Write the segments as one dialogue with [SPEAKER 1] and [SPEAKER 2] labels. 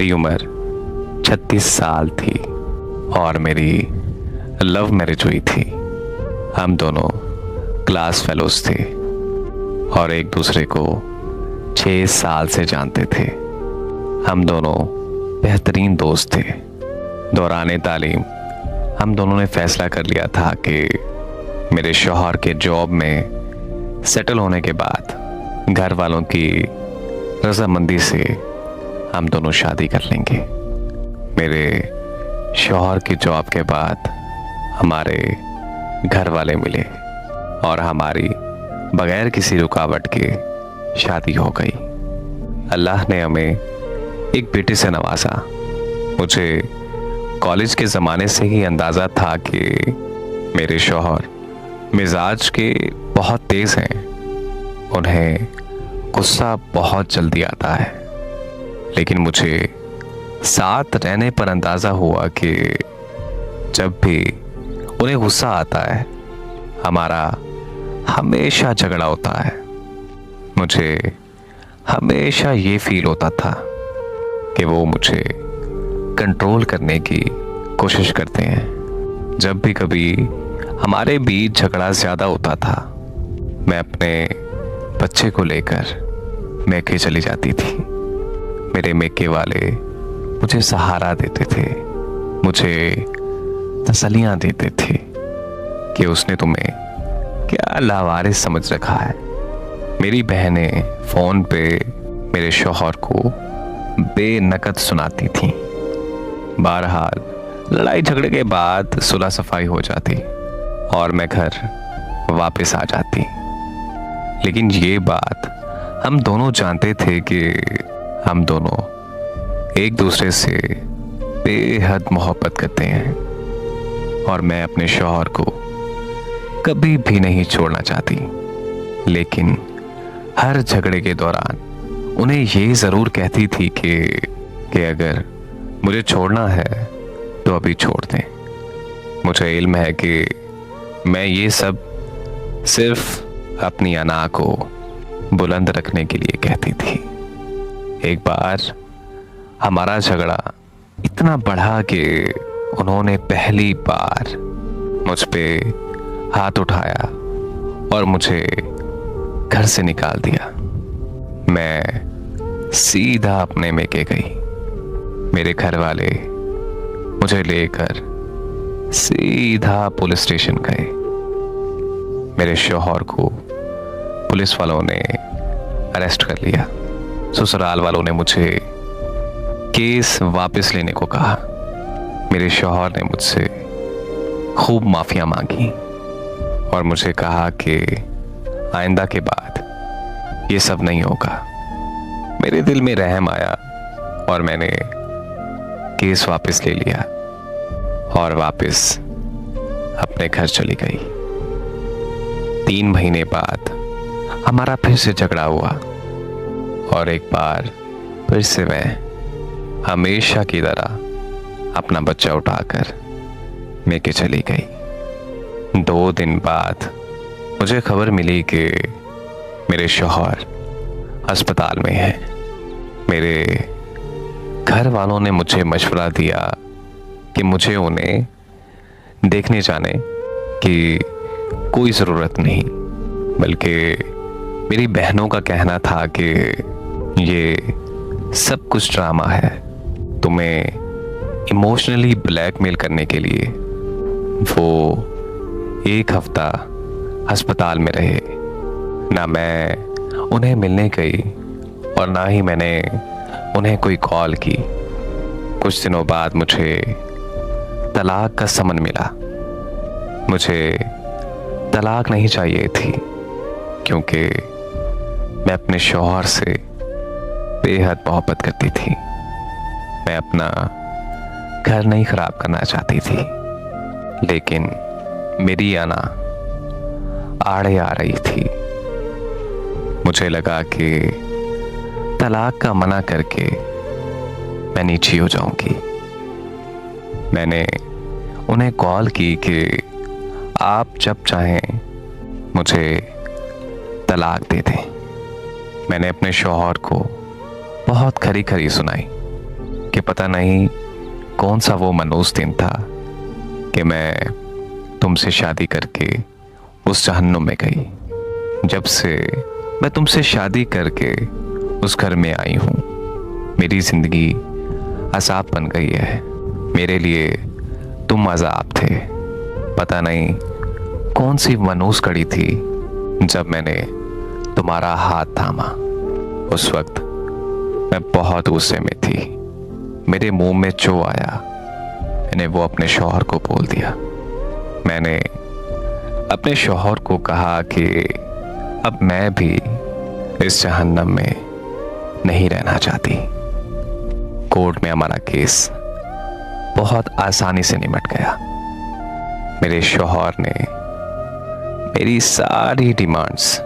[SPEAKER 1] मेरी उम्र 36 साल थी और मेरी लव मैरिज हुई थी। हम दोनों क्लास फेलोज थे और एक दूसरे को 6 साल से जानते थे। हम दोनों बेहतरीन दोस्त थे। दौरान तालीम हम दोनों ने फैसला कर लिया था कि मेरे शौहर के जॉब में सेटल होने के बाद घर वालों की रजामंदी से हम दोनों शादी कर लेंगे। मेरे शौहर की जॉब के बाद हमारे घर वाले मिले और हमारी बगैर किसी रुकावट के शादी हो गई। अल्लाह ने हमें एक बेटे से नवाजा। मुझे कॉलेज के ज़माने से ही अंदाज़ा था कि मेरे शौहर मिजाज के बहुत तेज़ हैं। उन्हें गुस्सा बहुत जल्दी आता है, लेकिन मुझे साथ रहने पर अंदाज़ा हुआ कि जब भी उन्हें गुस्सा आता है हमारा हमेशा झगड़ा होता है। मुझे हमेशा ये फील होता था कि वो मुझे कंट्रोल करने की कोशिश करते हैं। जब भी कभी हमारे बीच झगड़ा ज़्यादा होता था, मैं अपने बच्चे को लेकर मैके चली जाती थी। मेरे मैके वाले मुझे सहारा देते थे, मुझे तसल्लियाँ देते थे कि उसने तुम्हें क्या लावारिस समझ रखा है। मेरी बहनें फ़ोन पे मेरे शौहर को बेनकद सुनाती थीं। बहरहाल लड़ाई झगड़े के बाद सुलह सफाई हो जाती और मैं घर वापस आ जाती। लेकिन ये बात हम दोनों जानते थे कि हम दोनों एक दूसरे से बेहद मोहब्बत करते हैं और मैं अपने शौहर को कभी भी नहीं छोड़ना चाहती। लेकिन हर झगड़े के दौरान उन्हें ये ज़रूर कहती थी कि अगर मुझे छोड़ना है तो अभी छोड़ दें। मुझे इल्म है कि मैं ये सब सिर्फ अपनी अना को बुलंद रखने के लिए कहती थी। एक बार हमारा झगड़ा इतना बढ़ा कि उन्होंने पहली बार मुझ पे हाथ उठाया और मुझे घर से निकाल दिया। मैं सीधा अपने मैके गई। मेरे घर वाले मुझे लेकर सीधा पुलिस स्टेशन गए। मेरे शौहर को पुलिस वालों ने अरेस्ट कर लिया। ससुराल वालों ने मुझे केस वापस लेने को कहा। मेरे शौहर ने मुझसे खूब माफिया मांगी और मुझे कहा कि आइंदा के बाद ये सब नहीं होगा। मेरे दिल में रहम आया और मैंने केस वापस ले लिया और वापस अपने घर चली गई। 3 महीने बाद हमारा फिर से झगड़ा हुआ और एक बार फिर से मैं हमेशा की तरह अपना बच्चा उठाकर मैके चली गई। 2 दिन बाद मुझे खबर मिली कि मेरे शौहर अस्पताल में हैं। मेरे घर वालों ने मुझे मशवरा दिया कि मुझे उन्हें देखने जाने की कोई ज़रूरत नहीं, बल्कि मेरी बहनों का कहना था कि ये सब कुछ ड्रामा है। तुम्हें इमोशनली ब्लैकमेल करने के लिए वो 1 हफ्ता अस्पताल में रहे। ना मैं उन्हें मिलने गई और ना ही मैंने उन्हें कोई कॉल की। कुछ दिनों बाद मुझे तलाक का समन मिला। मुझे तलाक नहीं चाहिए थी क्योंकि मैं अपने शौहर से बेहद मोहब्बत करती थी। मैं अपना घर नहीं खराब करना चाहती थी, लेकिन मेरी अना आड़े आ रही थी। मुझे लगा कि तलाक का मना करके मैं नीची हो जाऊंगी। मैंने उन्हें कॉल की कि आप जब चाहें मुझे तलाक दे दें। मैंने अपने शौहर को बहुत खरी खरी सुनाई कि पता नहीं कौन सा वो मनहूस दिन था कि मैं तुमसे शादी करके उस जहन्नुम में गई। जब से मैं तुमसे शादी करके उस घर में आई हूँ, मेरी जिंदगी अजाब बन गई है। मेरे लिए तुम अजाब थे। पता नहीं कौन सी मनहूस घड़ी थी जब मैंने तुम्हारा हाथ थामा। उस वक्त मैं बहुत गुस्से में थी। मेरे मुंह में जो आया मैंने वो अपने शौहर को बोल दिया। मैंने अपने शौहर को कहा कि अब मैं भी इस जहन्नम में नहीं रहना चाहती। कोर्ट में हमारा केस बहुत आसानी से निपट गया। मेरे शौहर ने मेरी सारी डिमांड्स,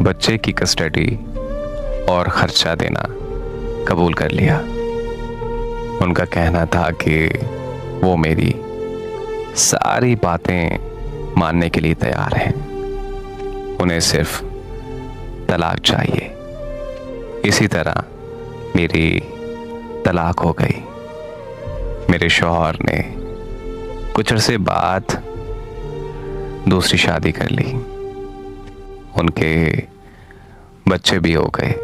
[SPEAKER 1] बच्चे की कस्टडी और खर्चा देना कबूल कर लिया। उनका कहना था कि वो मेरी सारी बातें मानने के लिए तैयार हैं, उन्हें सिर्फ तलाक चाहिए। इसी तरह मेरी तलाक हो गई। मेरे शौहर ने कुछ अरसे बाद दूसरी शादी कर ली। उनके बच्चे भी हो गए,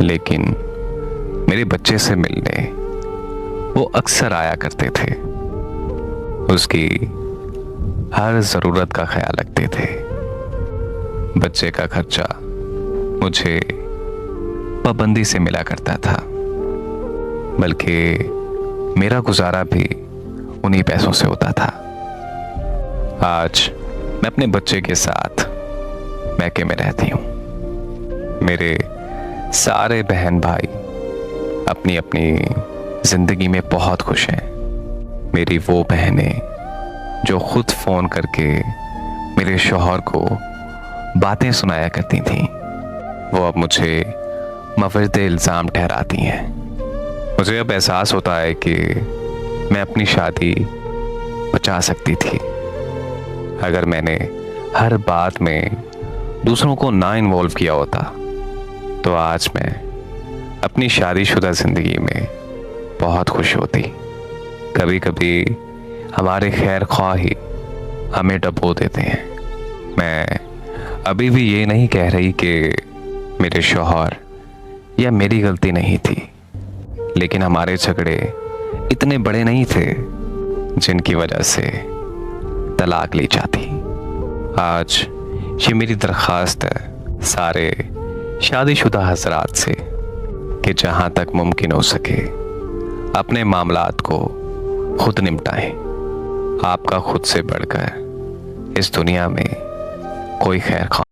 [SPEAKER 1] लेकिन मेरे बच्चे से मिलने वो अक्सर आया करते थे। उसकी हर ज़रूरत का ख्याल रखते थे। बच्चे का खर्चा मुझे पाबंदी से मिला करता था, बल्कि मेरा गुजारा भी उन्हीं पैसों से होता था। आज मैं अपने बच्चे के साथ मैके में रहती हूँ। मेरे सारे बहन भाई अपनी अपनी जिंदगी में बहुत खुश हैं। मेरी वो बहनें जो खुद फोन करके मेरे शौहर को बातें सुनाया करती थीं, वो अब मुझे मवर्द इल्ज़ाम ठहराती हैं। मुझे अब एहसास होता है कि मैं अपनी शादी बचा सकती थी अगर मैंने हर बात में दूसरों को ना इन्वॉल्व किया होता। तो आज मैं अपनी शादीशुदा ज़िंदगी में बहुत खुश होती। कभी कभी हमारे खैर ख्वाह ही हमें डबो देते हैं। मैं अभी भी ये नहीं कह रही कि मेरे शौहर या मेरी गलती नहीं थी, लेकिन हमारे झगड़े इतने बड़े नहीं थे जिनकी वजह से तलाक ली जाती। आज ये मेरी दरख्वास्त है सारे शादीशुदा हजरात से कि जहाँ तक मुमकिन हो सके अपने मामलात को खुद निपटाएं। आपका खुद से बढ़कर इस दुनिया में कोई खैर ख्वाह